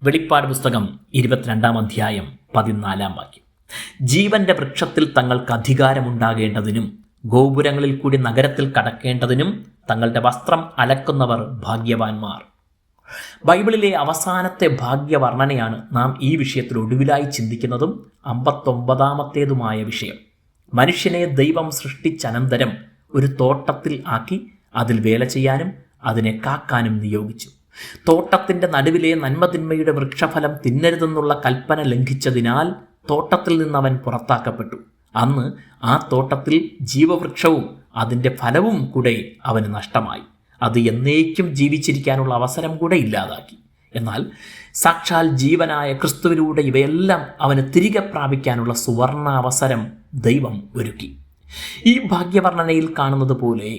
വെളിപ്പാട് പുസ്തകം 22-ാം അധ്യായം 14-ാം വാക്യം. ജീവന്റെ വൃക്ഷത്തിൽ തങ്ങൾക്ക് അധികാരമുണ്ടാകേണ്ടതിനും ഗോപുരങ്ങളിൽ കൂടി നഗരത്തിൽ കടക്കേണ്ടതിനും തങ്ങളുടെ വസ്ത്രം അലക്കുന്നവർ ഭാഗ്യവാന്മാർ. ബൈബിളിലെ അവസാനത്തെ ഭാഗ്യവർണ്ണനയാണ് നാം ഈ വിഷയത്തിൽ ഒടുവിലായി ചിന്തിക്കുന്നതും 59-ാമത്തേതുമായ വിഷയം. മനുഷ്യനെ ദൈവം സൃഷ്ടിച്ചനന്തരം ഒരു തോട്ടത്തിൽ ആക്കി അതിൽ വേല ചെയ്യാനും അതിനെ കാക്കാനും നിയോഗിച്ചു. തോട്ടത്തിൻ്റെ നടുവിലെ നന്മതിന്മയുടെ വൃക്ഷഫലം തിന്നരുതെന്നുള്ള കൽപ്പന ലംഘിച്ചതിനാൽ തോട്ടത്തിൽ നിന്നവൻ പുറത്താക്കപ്പെട്ടു. അന്ന് ആ തോട്ടത്തിൽ ജീവവൃക്ഷവും അതിൻ്റെ ഫലവും കൂടെ അവന് നഷ്ടമായി. അത് എന്നേക്കും ജീവിച്ചിരിക്കാനുള്ള അവസരം കൂടെ ഇല്ലാതാക്കി. എന്നാൽ സാക്ഷാൽ ജീവനായ ക്രിസ്തുവിലൂടെ ഇവയെല്ലാം അവന് തിരികെ പ്രാപിക്കാനുള്ള സുവർണാവസരം ദൈവം ഒരുക്കി. ഈ ഭാഗ്യവർണ്ണനയിൽ കാണുന്നത് പോലെ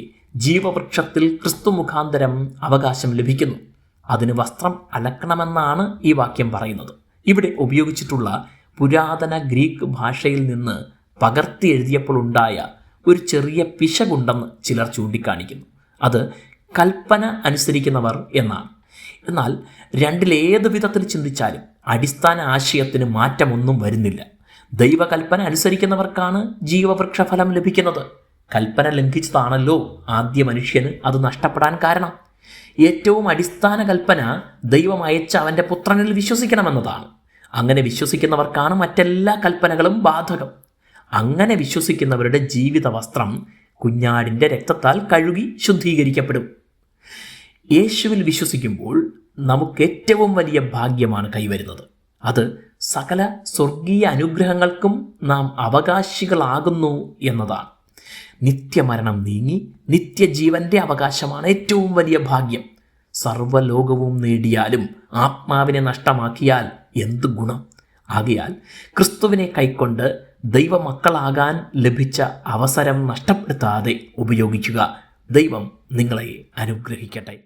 ജീവവൃക്ഷത്തിൽ ക്രിസ്തു മുഖാന്തരം അവകാശം ലഭിക്കുന്നു. അതിന് വസ്ത്രം അലക്കണമെന്നാണ് ഈ വാക്യം പറയുന്നത്. ഇവിടെ ഉപയോഗിച്ചിട്ടുള്ള പുരാതന ഗ്രീക്ക് ഭാഷയിൽ നിന്ന് പകർത്തി എഴുതിയപ്പോൾ ഉണ്ടായ ഒരു ചെറിയ പിശകുണ്ടെന്ന് ചിലർ ചൂണ്ടിക്കാണിക്കുന്നു. അത് കൽപ്പന അനുസരിക്കുന്നവർ എന്നാണ്. എന്നാൽ രണ്ടിലേത് വിധത്തിൽ ചിന്തിച്ചാലും അടിസ്ഥാന ആശയത്തിന് മാറ്റമൊന്നും വരുന്നില്ല. ദൈവകൽപ്പന അനുസരിക്കുന്നവർക്കാണ് ജീവവൃക്ഷഫലം ലഭിക്കുന്നത്. കൽപ്പന ലംഘിച്ചതാണല്ലോ ആദ്യ മനുഷ്യന് അത് നഷ്ടപ്പെടാൻ കാരണം. ഏറ്റവും അടിസ്ഥാന കൽപ്പന ദൈവം അയച്ച അവൻ്റെ പുത്രനിൽ വിശ്വസിക്കണമെന്നതാണ്. അങ്ങനെ വിശ്വസിക്കുന്നവർക്കാണ് മറ്റെല്ലാ കൽപ്പനകളും ബാധകം. അങ്ങനെ വിശ്വസിക്കുന്നവരുടെ ജീവിത വസ്ത്രം കുഞ്ഞാടിൻ്റെ രക്തത്താൽ കഴുകി ശുദ്ധീകരിക്കപ്പെടും. യേശുവിൽ വിശ്വസിക്കുമ്പോൾ നമുക്ക് ഏറ്റവും വലിയ ഭാഗ്യമാണ് കൈവരുന്നത്. അത് സകല സ്വർഗീയ അനുഗ്രഹങ്ങൾക്കും നാം അവകാശികളാകുന്നു എന്നതാണ്. നിത്യമരണം നീങ്ങി നിത്യജീവന്റെ അവകാശമാണ് ഏറ്റവും വലിയ ഭാഗ്യം. സർവ്വലോകവും നേടിയാലും ആത്മാവിനെ നഷ്ടമാക്കിയാൽ എന്ത് ഗുണം? ആകയാൽ ക്രിസ്തുവിനെ കൈക്കൊണ്ട് ദൈവമക്കളാകാൻ ലഭിച്ച അവസരം നഷ്ടപ്പെടുത്താതെ ഉപയോഗിക്കുക. ദൈവം നിങ്ങളെ അനുഗ്രഹിക്കട്ടെ.